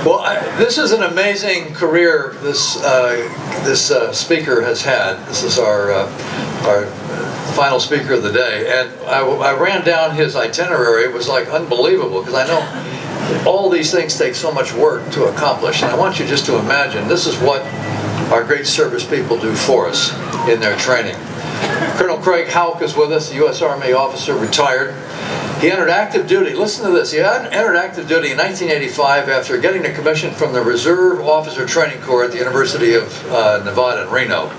Well, this is an amazing career this speaker has had. This is our final speaker of the day, and I ran down his itinerary. It was like unbelievable, because I know all these things take so much work to accomplish, and I want you just to imagine this is what our great service people do for us in their training. Colonel Craig Houk is with us, a U.S. Army officer, retired. He entered active duty. Listen to this. He entered active duty in 1985 after getting a commission from the Reserve Officer Training Corps at the University of Nevada in Reno.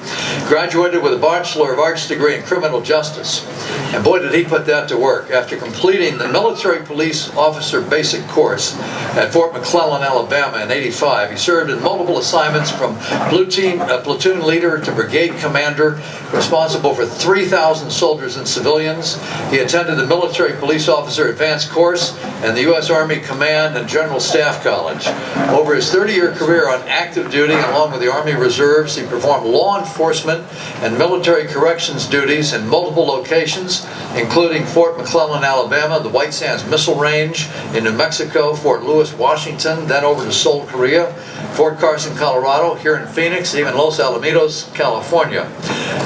Graduated with a Bachelor of Arts degree in criminal justice. And boy, did he put that to work. After completing the Military Police Officer Basic Course at Fort McClellan, Alabama in '85, he served in multiple assignments from platoon leader to brigade commander, responsible for 3,000 soldiers and civilians. He attended the Military Police Officer Advanced Course and the U.S. Army Command and General Staff College. Over his 30-year career on active duty, along with the Army Reserves, he performed law enforcement and military corrections duties in multiple locations, including Fort McClellan, Alabama, the White Sands Missile Range in New Mexico, Fort Lewis, Washington, then over to Seoul, Korea, Fort Carson, Colorado, here in Phoenix, even Los Alamitos, California.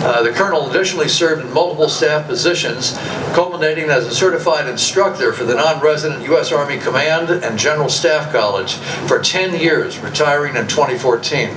The colonel additionally served in multiple staff positions, culminating as a certified instructor for the non-resident U.S. Army Command and General Staff College for 10 years, retiring in 2014.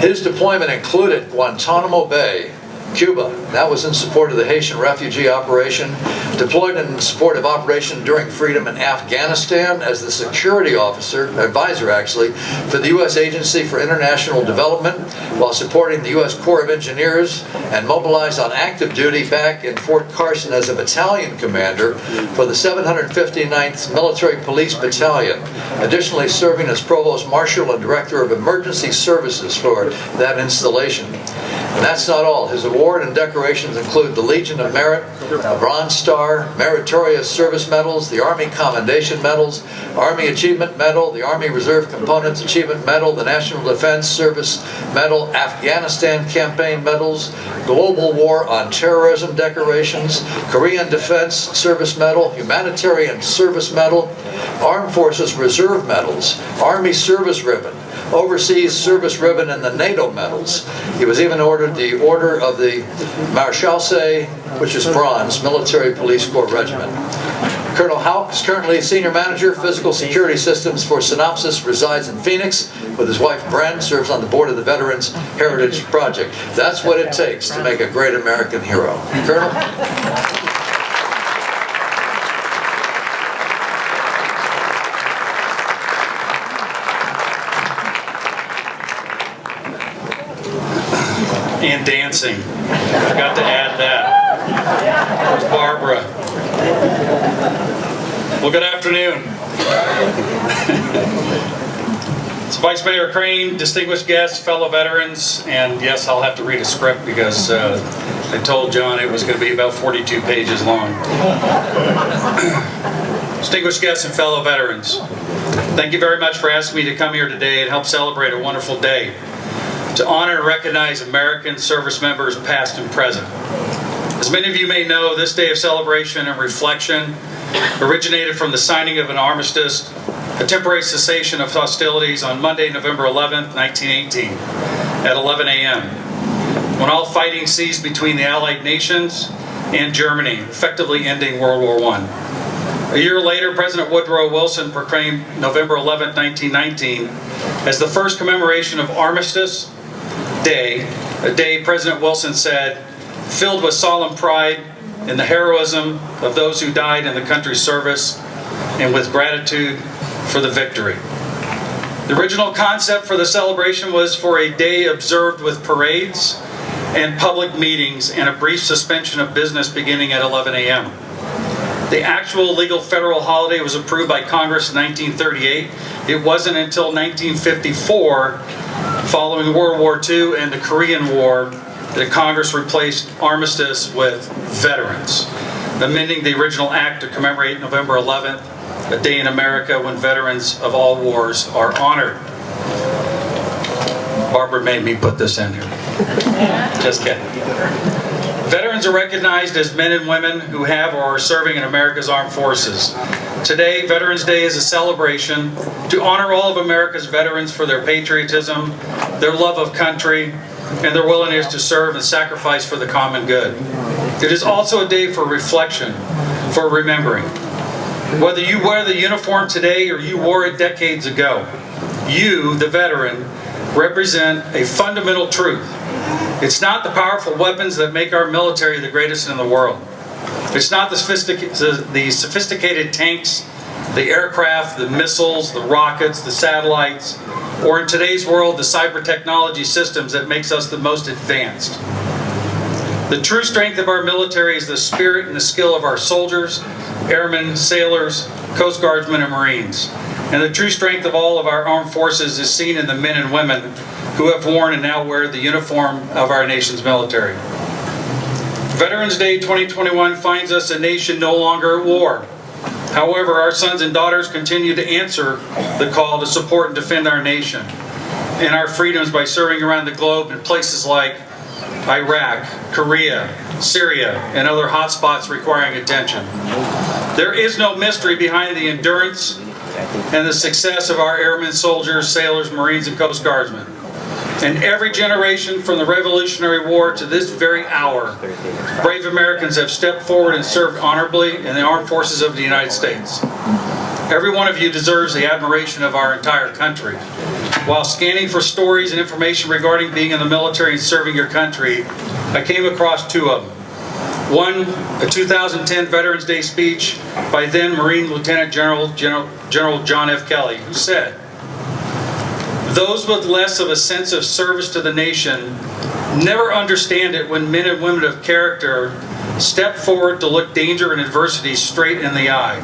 His deployment included Guantanamo Bay, Cuba. That was in support of the Haitian refugee operation. Deployed in support of Operation Enduring Freedom in Afghanistan as the security advisor actually, for the U.S. Agency for International Development, while supporting the U.S. Corps of Engineers, and mobilized on active duty back in Fort Carson as a battalion commander for the 759th Military Police Battalion, additionally serving as Provost Marshal and Director of Emergency Services for that installation. And that's not all. His award and decorations include the Legion of Merit, Bronze Star, Meritorious Service Medals, the Army Commendation Medals, Army Achievement Medal, the Army Reserve Components Achievement Medal, the National Defense Service Medal, Afghanistan Campaign Medals, Global War on Terrorism decorations, Korean Defense Service Medal, Humanitarian Service Medal, Armed Forces Reserve Medals, Army Service Ribbon, Overseas Service Ribbon, and the NATO medals. He was even ordered the Order of the Maréchaussée, which is bronze, Military Police Corps Regiment. Colonel Houk is currently Senior Manager, Physical Security Systems for Synopsys, resides in Phoenix with his wife Bren, serves on the board of the Veterans Heritage Project. That's what it takes to make a great American hero. Colonel? And dancing. Forgot to add that. There's Barbara. Well, good afternoon. So Vice Mayor Crane, distinguished guests, fellow veterans, and yes, I'll have to read a script because I told John it was going to be about 42 pages long. Distinguished guests and fellow veterans, thank you very much for asking me to come here today and help celebrate a wonderful day to honor and recognize American service members past and present. As many of you may know, this day of celebration and reflection originated from the signing of an armistice, a temporary cessation of hostilities on Monday, November 11th, 1918 at 11 a.m. when all fighting ceased between the Allied nations and Germany, effectively ending World War I. A year later, President Woodrow Wilson proclaimed November 11th, 1919 as the first commemoration of Armistice Day, a day President Wilson said, filled with solemn pride in the heroism of those who died in the country's service and with gratitude for the victory. The original concept for the celebration was for a day observed with parades and public meetings and a brief suspension of business beginning at 11 a.m. The actual legal federal holiday was approved by Congress in 1938. It wasn't until 1954, following World War II and the Korean War, that Congress replaced armistice with veterans, amending the original act to commemorate November 11th, a day in America when veterans of all wars are honored. Barbara made me put this in here. Just kidding. Veterans are recognized as men and women who have or are serving in America's armed forces. Today, Veterans Day is a celebration to honor all of America's veterans for their patriotism, their love of country, and their willingness to serve and sacrifice for the common good. It is also a day for reflection, for remembering. Whether you wear the uniform today or you wore it decades ago, you, the veteran, represent a fundamental truth. It's not the powerful weapons that make our military the greatest in the world. It's not the sophisticated tanks, the aircraft, the missiles, the rockets, the satellites, or in today's world, the cyber technology systems that makes us the most advanced. The true strength of our military is the spirit and the skill of our soldiers, airmen, sailors, Coast Guardsmen, and Marines. And the true strength of all of our armed forces is seen in the men and women who have worn and now wear the uniform of our nation's military. Veterans Day 2021 finds us a nation no longer at war. However, our sons and daughters continue to answer the call to support and defend our nation and our freedoms by serving around the globe in places like Iraq, Korea, Syria, and other hotspots requiring attention. There is no mystery behind the endurance and the success of our airmen, soldiers, sailors, Marines, and Coast Guardsmen. And every generation from the Revolutionary War to this very hour, brave Americans have stepped forward and served honorably in the armed forces of the United States. Every one of you deserves the admiration of our entire country. While scanning for stories and information regarding being in the military and serving your country, I came across two of them. One, a 2010 Veterans Day speech by then Marine Lieutenant General John F. Kelly, who said, "Those with less of a sense of service to the nation never understand it when men and women of character step forward to look danger and adversity straight in the eye,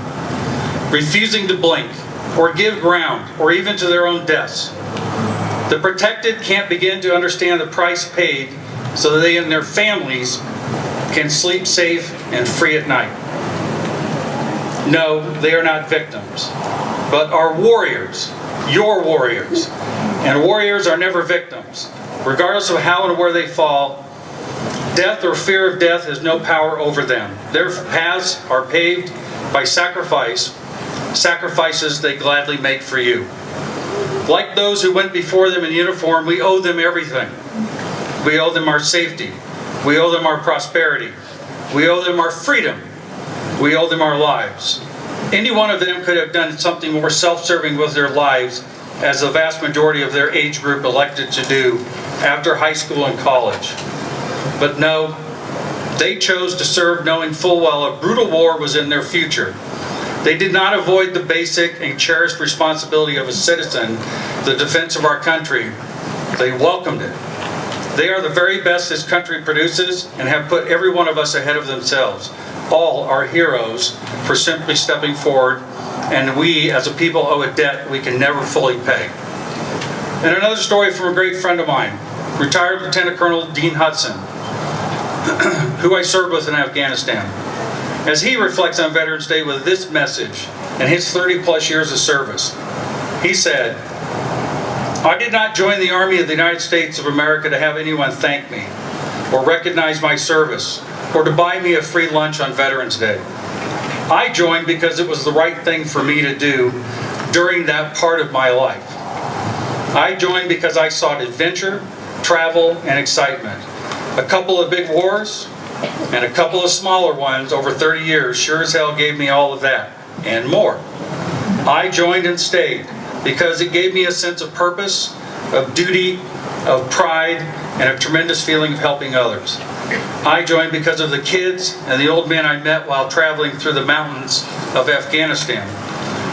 refusing to blink or give ground or even to their own deaths. The protected can't begin to understand the price paid so that they and their families can sleep safe and free at night. No, they are not victims, but are warriors, your warriors. And warriors are never victims. Regardless of how and where they fall, death or fear of death has no power over them. Their paths are paved by sacrifices they gladly make for you. Like those who went before them in uniform, we owe them everything. We owe them our safety. We owe them our prosperity. We owe them our freedom. We owe them our lives. Any one of them could have done something more self-serving with their lives, as the vast majority of their age group elected to do after high school and college. But no, they chose to serve knowing full well a brutal war was in their future. They did not avoid the basic and cherished responsibility of a citizen, the defense of our country. They welcomed it. They are the very best this country produces and have put every one of us ahead of themselves. All are heroes for simply stepping forward, and we as a people owe a debt we can never fully pay. And another story from a great friend of mine, retired Lieutenant Colonel Dean Hudson, who I served with in Afghanistan. As he reflects on Veterans Day with this message and his 30-plus years of service, he said, "I did not join the Army of the United States of America to have anyone thank me, or recognize my service, or to buy me a free lunch on Veterans Day. I joined because it was the right thing for me to do during that part of my life. I joined because I sought adventure, travel, and excitement. A couple of big wars and a couple of smaller ones over 30 years sure as hell gave me all of that, and more. I joined and stayed because it gave me a sense of purpose, of duty, of pride, and a tremendous feeling of helping others. I joined because of the kids and the old men I met while traveling through the mountains of Afghanistan.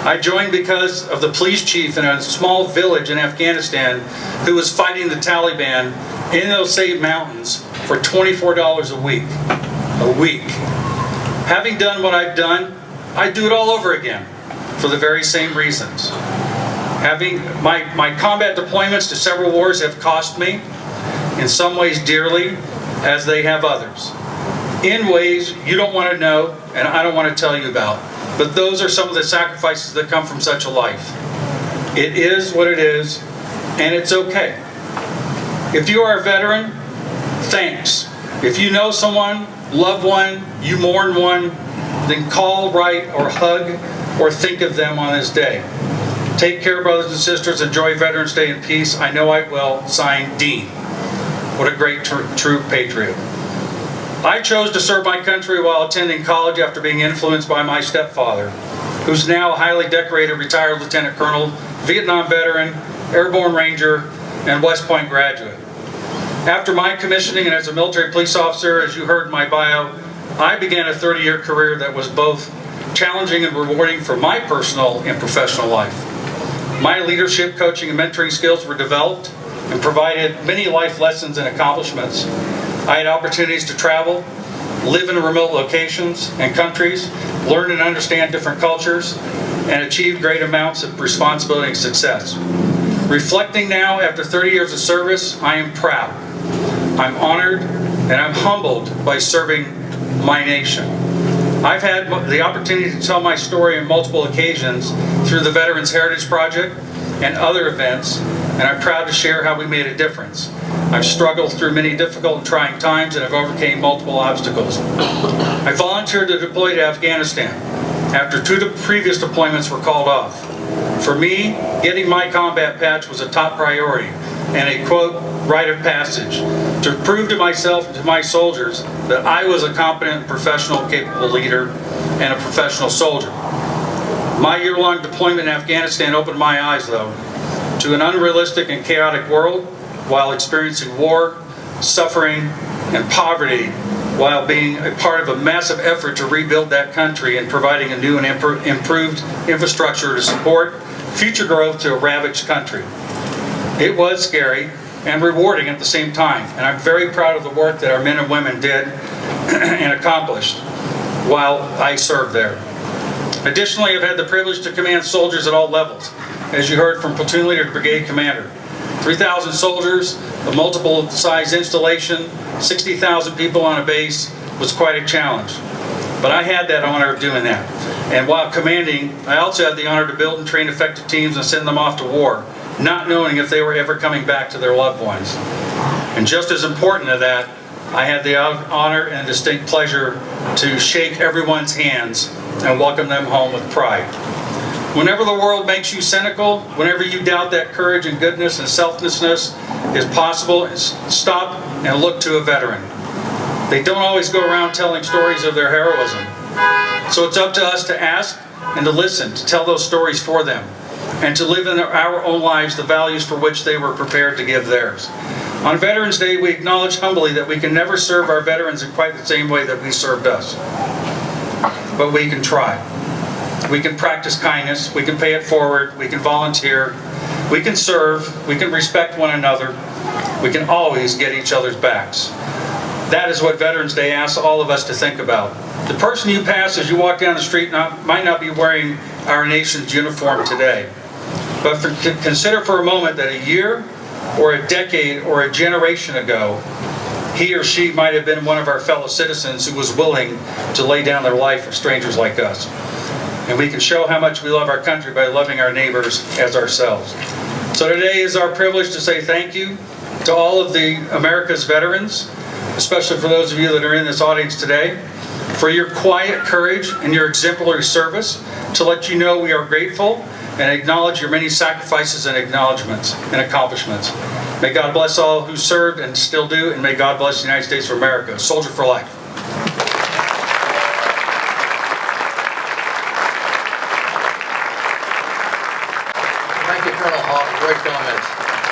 I joined because of the police chief in a small village in Afghanistan who was fighting the Taliban in those same mountains for $24 a week. Having done what I've done, I'd do it all over again for the very same reasons. Having my combat deployments to several wars have cost me, in some ways dearly, as they have others. In ways you don't want to know and I don't want to tell you about. But those are some of the sacrifices that come from such a life. It is what it is, and it's okay. If you are a veteran, thanks. If you know someone, love one, you mourn one, then call, write, or hug, or think of them on this day. Take care, brothers and sisters. Enjoy Veterans Day in peace. I know I will. Signed, Dean. What a great, true patriot. I chose to serve my country while attending college after being influenced by my stepfather, who's now a highly decorated retired lieutenant colonel, Vietnam veteran, airborne ranger, and West Point graduate. After my commissioning and as a military police officer, as you heard in my bio, I began a 30-year career that was both challenging and rewarding for my personal and professional life. My leadership, coaching, and mentoring skills were developed and provided many life lessons and accomplishments. I had opportunities to travel, live in remote locations and countries, learn and understand different cultures, and achieve great amounts of responsibility and success. Reflecting now after 30 years of service, I am proud, I'm honored, and I'm humbled by serving my nation. I've had the opportunity to tell my story on multiple occasions through the Veterans Heritage Project and other events, and I'm proud to share how we made a difference. I've struggled through many difficult and trying times and have overcame multiple obstacles. I volunteered to deploy to Afghanistan after 2 previous deployments were called off. For me, getting my combat patch was a top priority and a, quote, rite of passage to prove to myself and to my soldiers that I was a competent, professional, capable leader and a professional soldier. My year-long deployment in Afghanistan opened my eyes, though, to an unrealistic and chaotic world while experiencing war, suffering, and poverty, while being a part of a massive effort to rebuild that country and providing a new and improved infrastructure to support future growth to a ravaged country. It was scary and rewarding at the same time, and I'm very proud of the work that our men and women did and accomplished while I served there. Additionally, I've had the privilege to command soldiers at all levels, as you heard from platoon leader to brigade commander. 3,000 soldiers, a multiple size installation, 60,000 people on a base was quite a challenge. But I had that honor of doing that. And while commanding, I also had the honor to build and train effective teams and send them off to war, not knowing if they were ever coming back to their loved ones. And just as important to that, I had the honor and distinct pleasure to shake everyone's hands and welcome them home with pride. Whenever the world makes you cynical, whenever you doubt that courage and goodness and selflessness is possible, stop and look to a veteran. They don't always go around telling stories of their heroism. So it's up to us to ask and to listen, to tell those stories for them, and to live in our own lives the values for which they were prepared to give theirs. On Veterans Day, we acknowledge humbly that we can never serve our veterans in quite the same way that we served us. But we can try. We can practice kindness, we can pay it forward, we can volunteer, we can serve, we can respect one another, we can always get each other's backs. That is what Veterans Day asks all of us to think about. The person you pass as you walk down the street might not be wearing our nation's uniform today. But consider for a moment that a year, or a decade, or a generation ago, he or she might have been one of our fellow citizens who was willing to lay down their life for strangers like us. And we can show how much we love our country by loving our neighbors as ourselves. So today is our privilege to say thank you to all of the America's veterans, especially for those of you that are in this audience today, for your quiet courage and your exemplary service, to let you know we are grateful and acknowledge your many sacrifices and acknowledgments and accomplishments. May God bless all who served and still do, and may God bless the United States of America. Soldier for life. Thank you, Colonel Houk. Great comments.